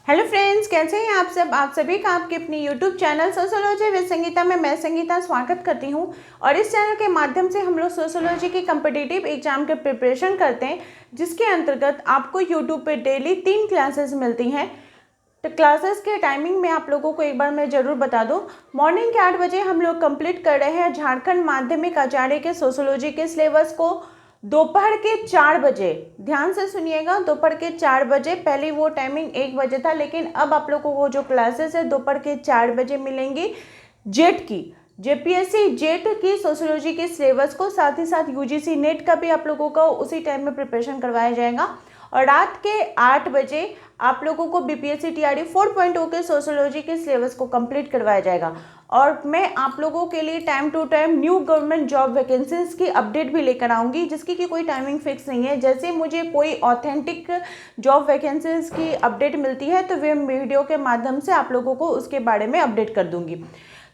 Hello friends, कैसे हैं आप सब। आप सभी का आपके अपनी YouTube channel sociology with Sangeeta में मैं संगीता स्वागत करती हूं। और इस चैनल के माध्यम से हम लोग सोशियोलॉजी की कम्पिटिटिव एग्जाम के प्रिपरेशन करते हैं, जिसके अंतर्गत आपको यूट्यूब पे डेली 3 क्लासेस मिलती हैं। तो क्लासेस के टाइमिंग में आप लोगों को एक बार मैं ज़रूर बता दूं। मॉर्निंग के 8 बजे हम लोग कंप्लीट कर रहे हैं झारखंड माध्यमिक आचार्य के सोशियोलॉजी के सिलेबस को। दोपहर के 4 बजे, ध्यान से सुनिएगा, दोपहर के 4 बजे। पहले वो टाइमिंग 1 बजे था, लेकिन अब आप लोगों को जो क्लासेस है दोपहर के 4 बजे मिलेंगी। जेट की, जेपीएससी जेट की सोशियोलॉजी के सिलेबस को, साथ ही साथ यूजीसी नेट का भी आप लोगों को उसी टाइम में प्रिपरेशन करवाया जाएगा। और रात के 8 बजे आप लोगों को बीपीएससी टीआरई 4.0 के सोशियोलॉजी के सिलेबस को कंप्लीट करवाया जाएगा। और मैं आप लोगों के लिए time to time new government job vacancies की अपडेट भी लेकर आऊँगी, जिसकी कि कोई टाइमिंग फिक्स नहीं है। जैसे मुझे कोई ऑथेंटिक जॉब वैकेंसीज की अपडेट मिलती है तो वे वीडियो के माध्यम से आप लोगों को उसके बारे में अपडेट कर दूँगी।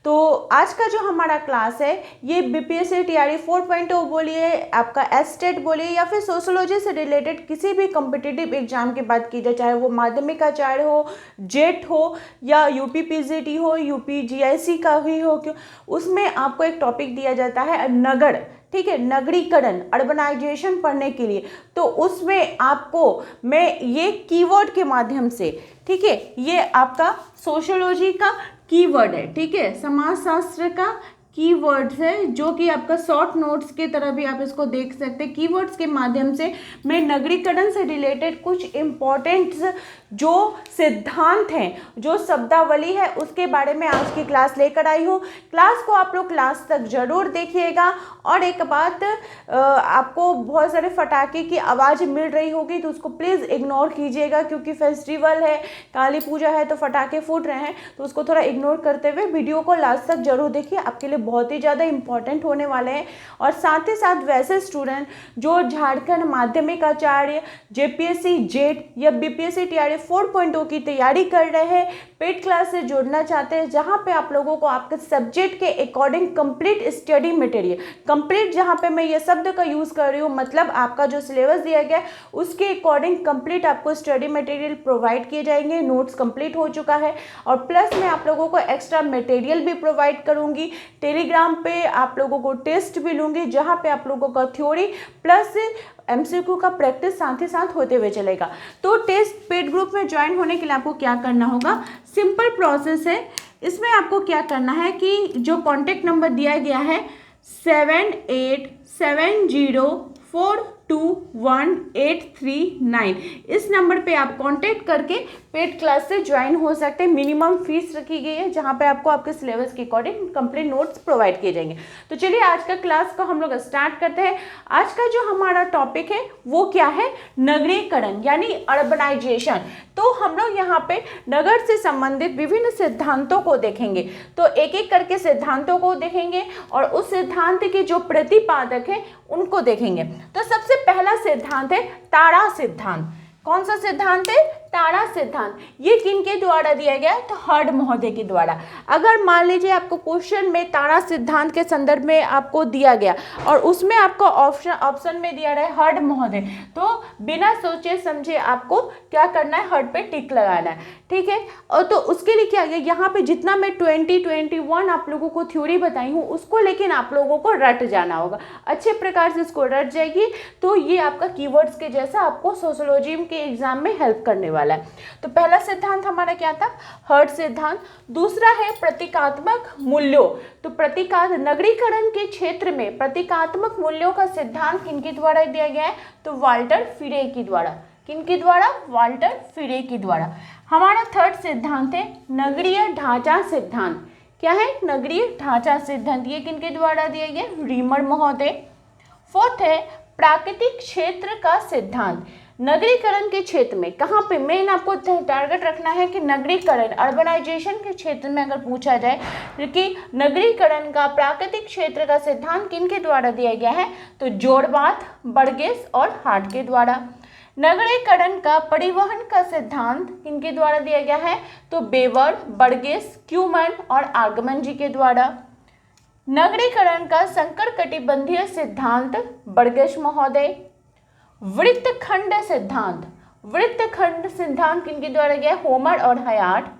तो आज का जो हमारा क्लास है ये बीपीएससी टीआरई 4.0 बोलिए, आपका एस्टेट बोलिए, या फिर सोशियोलॉजी से रिलेटेड किसी भी कॉम्पिटिटिव एग्जाम की बात की जाए, चाहे वो माध्यमिक आचार्य हो, जेट हो, या यूपी पीजीटी हो, यूपी जीआईसी का ही हो, क्यों उसमें आपको एक टॉपिक दिया जाता है नगर, ठीक है, नगरीकरण, अर्बनाइजेशन पढ़ने के लिए। तो उसमें आपको मैं ये कीवर्ड के माध्यम से, ठीक है, ये आपका सोशियोलॉजी का कीवर्ड है, ठीक है, समाजशास्त्र का कीवर्ड्स है, जो कि आपका शॉर्ट नोट्स की तरह भी आप इसको देख सकते हैं। कीवर्ड्स के माध्यम से मैं नगरीकरण से रिलेटेड कुछ इम्पॉर्टेंट जो सिद्धांत हैं, जो शब्दावली है, उसके बारे में आज की क्लास लेकर आई हूँ। क्लास को आप लोग लास्ट तक जरूर देखिएगा। और एक बात, आपको बहुत सारे फटाके की आवाज़ मिल रही होगी तो उसको प्लीज़ इग्नोर कीजिएगा, क्योंकि फेस्टिवल है, काली पूजा है, तो फटाके फूट रहे हैं, तो उसको थोड़ा इग्नोर करते हुए वीडियो को लास्ट तक जरूर देखिए, आपके लिए बहुत ही ज़्यादा इंपॉर्टेंट होने वाले हैं। और साथ ही साथ वैसे स्टूडेंट जो झारखंड माध्यमिक आचार्य, जेपीएससी जेट या बीपीएससी टीआरई 4.0 की तैयारी कर रहे हैं, पेड क्लास से जुड़ना चाहते हैं, जहां पे आप लोगों को आपके सब्जेक्ट के according complete study material, complete जहां पे मैं ये शब्द का यूज़ कर रही हूँ, मतलब आपका जो सिलेबस दिया गया है उसके अकॉर्डिंग कंप्लीट आपको स्टडी मटेरियल प्रोवाइड किए जाएंगे। नोट्स कंप्लीट हो चुका है और प्लस मैं आप लोगों को एक्स्ट्रा मटेरियल भी प्रोवाइड करूँगी। टेलीग्राम पे आप लोगों को टेस्ट भी लूँगी, जहाँ पे आप लोगों का थ्योरी प्लस एमसीक्यू का प्रैक्टिस साथ ही साथ होते हुए चलेगा। तो टेस्ट पेड ग्रुप में ज्वाइन होने के लिए आपको क्या करना होगा, सिंपल प्रोसेस है। इसमें आपको क्या करना है कि जो कॉन्टैक्ट नंबर दिया गया है 7870421839, इस नंबर पे आप कांटेक्ट करके पेड क्लास से ज्वाइन हो सकते हैं। मिनिमम फीस रखी गई है, जहां पे आपको आपके सिलेबस के अकॉर्डिंग कंप्लीट नोट्स प्रोवाइड किए जाएंगे। तो चलिए आज का क्लास को हम लोग स्टार्ट करते हैं। आज का जो हमारा टॉपिक है वो क्या है, नगरीकरण यानी अर्बनाइजेशन। तो हम लोग यहाँ पे नगर से संबंधित विभिन्न सिद्धांतों को देखेंगे। तो एक एक करके सिद्धांतों को देखेंगे और उस सिद्धांत के जो प्रतिपादक है उनको देखेंगे। तो सबसे पहला सिद्धांत है ताड़ा सिद्धांत। कौन सा सिद्धांत है, ताड़ा सिद्धांत। ये किनके द्वारा दिया गया है, तो हर्ड महोदय के द्वारा। अगर मान लीजिए आपको क्वेश्चन में ताड़ा सिद्धांत के संदर्भ में आपको दिया गया और उसमें आपको ऑप्शन में दिया रहा है हर्ड महोदय, तो बिना सोचे समझे आपको क्या करना है, हर्ड पे टिक लगाना है, ठीक है। और तो उसके लिए क्या है, यहाँ पे जितना मैं 2021 आप लोगों को थ्योरी बताई हूँ उसको लेकिन आप लोगों को रट जाना होगा, अच्छे प्रकार से इसको रट जाएगी। तो ये आपका कीवर्ड्स के जैसा आपको सोशियोलॉजी के एग्जाम में हेल्प करने वाला है। तो पहला सिद्धांत हमारा क्या था, हर्ड सिद्धांत। दूसरा है प्रतीकात्मक मूल्यों। तो नगरीकरण के क्षेत्र में प्रतीकात्मक मूल्यों का सिद्धांत किनके द्वारा दिया गया है, तो वाल्टर फिरे के द्वारा। किनके द्वारा, वाल्टर फिरे के द्वारा। हमारा थर्ड सिद्धांत है नगरीय ढांचा सिद्धांत। क्या है, नगरीय ढांचा सिद्धांत। ये किनके द्वारा दिया गया, रीमर महोदय। फोर्थ है प्राकृतिक क्षेत्र का सिद्धांत। नगरीकरण के क्षेत्र में कहाँ पे मेन आपको टारगेट रखना है कि नगरीकरण, अर्बनाइजेशन के क्षेत्र में अगर पूछा जाए कि नगरीकरण का प्राकृतिक क्षेत्र का सिद्धांत किनके द्वारा दिया गया है, तो जोड़बात, बर्गेस और हार्ट के द्वारा। नगरीकरण का परिवहन का सिद्धांत किनके द्वारा दिया गया है, तो बेवर, बर्गेस, क्यूमन और आगमन जी के द्वारा। नगरीकरण का संकर कटिबंधीय सिद्धांत बर्गेस महोदय। वृत्तखंड सिद्धांत, वृत्तखंड सिद्धांत किनके द्वारा दिया है? होमर और हयात।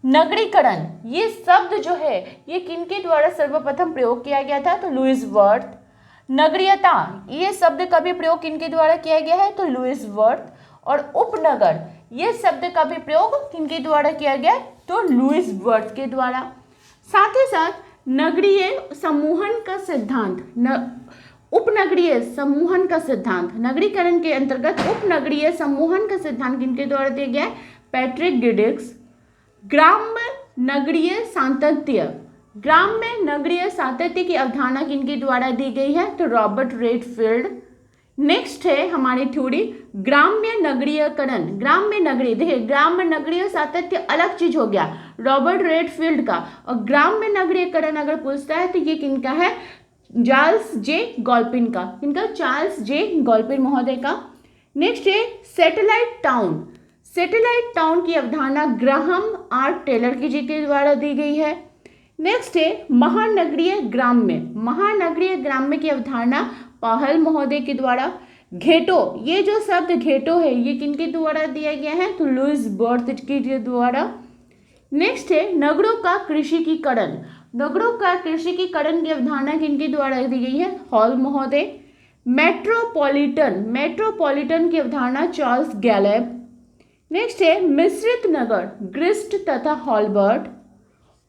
नगरीकरण, ये शब्द जो है ये किनके द्वारा सर्वप्रथम प्रयोग किया गया था? तो लुईस वर्थ। नगरीयता, ये शब्द का भी प्रयोग किनके द्वारा किया गया है? तो लुईस वर्थ। और उपनगर, ये शब्द का भी प्रयोग किनके द्वारा किया गया है? तो लुईस वर्थ के द्वारा। साथ ही साथ नगरीय समूहन का सिद्धांत, उपनगरीय समूहन का सिद्धांत, नगरीकरण के अंतर्गत उपनगरीय समूहन का सिद्धांत किनके द्वारा दिया गया है? पैट्रिक गिडिक्स। ग्राम्य नगरीय सातत्य, ग्राम्य नगरीय सातत्य की अवधारणा किनके द्वारा दी गई है? तो रॉबर्ट रेडफील्ड। नेक्स्ट है हमारी थ्योरी ग्राम्य नगरीयकरण। ग्राम्य नगरीय, देखिए ग्राम्य नगरीय सातत्य अलग चीज हो गया रॉबर्ट रेडफील्ड का, और ग्राम्य नगरीयकरण अगर पूछता है तो ये किनका है? चार्ल्स जे गॉल्पिन का। किनका? चार्ल्स जे गॉल्पिन महोदय का। नेक्स्ट है सैटेलाइट टाउन। सैटेलाइट टाउन की अवधारणा ग्राहम आर टेलर जी के द्वारा दी गई है। नेक्स्ट है महानगरीय ग्राम्य। महानगरीय ग्राम्य की अवधारणा पाहल महोदय के द्वारा। घेटो, ये जो शब्द घेटो है ये किनके द्वारा दिया गया है? तो लुईस वर्थ के द्वारा। नेक्स्ट है नगरों का कृषिकीकरण। नगरों का कृषिकीकरण की अवधारणा किनके द्वारा दी गई है? हॉल महोदय। मेट्रोपॉलिटन, मेट्रोपॉलिटन की अवधारणा चार्ल्स गैलेब। नेक्स्ट है मिश्रित नगर, ग्रिस्ट तथा हॉलबर्ट।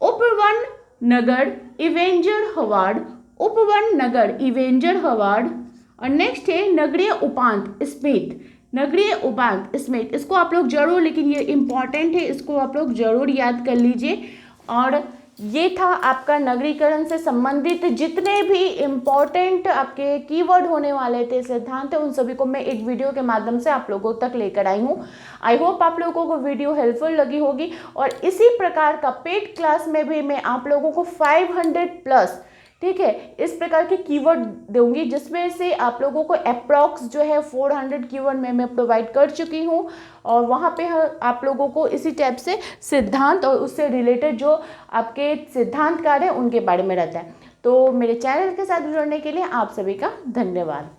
उपवन नगर, इवेंजर हवार्ड। उपवन नगर, इवेंजर हवार्ड। और नेक्स्ट है नगरीय उपांत, स्मिथ। नगरीय उपांत, स्मिथ, इसको आप लोग जरूर, लेकिन ये इंपॉर्टेंट है, इसको आप लोग जरूर याद कर लीजिए। और ये था आपका नगरीकरण से संबंधित जितने भी इम्पोर्टेंट आपके कीवर्ड होने वाले थे, सिद्धांत, उन सभी को मैं एक वीडियो के माध्यम से आप लोगों तक लेकर आई हूँ। आई होप आप लोगों को वीडियो हेल्पफुल लगी होगी। और इसी प्रकार का पेड क्लास में भी मैं आप लोगों को 500 प्लस, ठीक है, इस प्रकार के कीवर्ड दूंगी जिसमें से आप लोगों को अप्रॉक्स जो है 400 कीवर्ड मैं प्रोवाइड कर चुकी हूँ। और वहाँ पे आप लोगों को इसी टाइप से सिद्धांत और उससे रिलेटेड जो आपके सिद्धांतकार हैं उनके बारे में रहता है। तो मेरे चैनल के साथ जुड़ने के लिए आप सभी का धन्यवाद।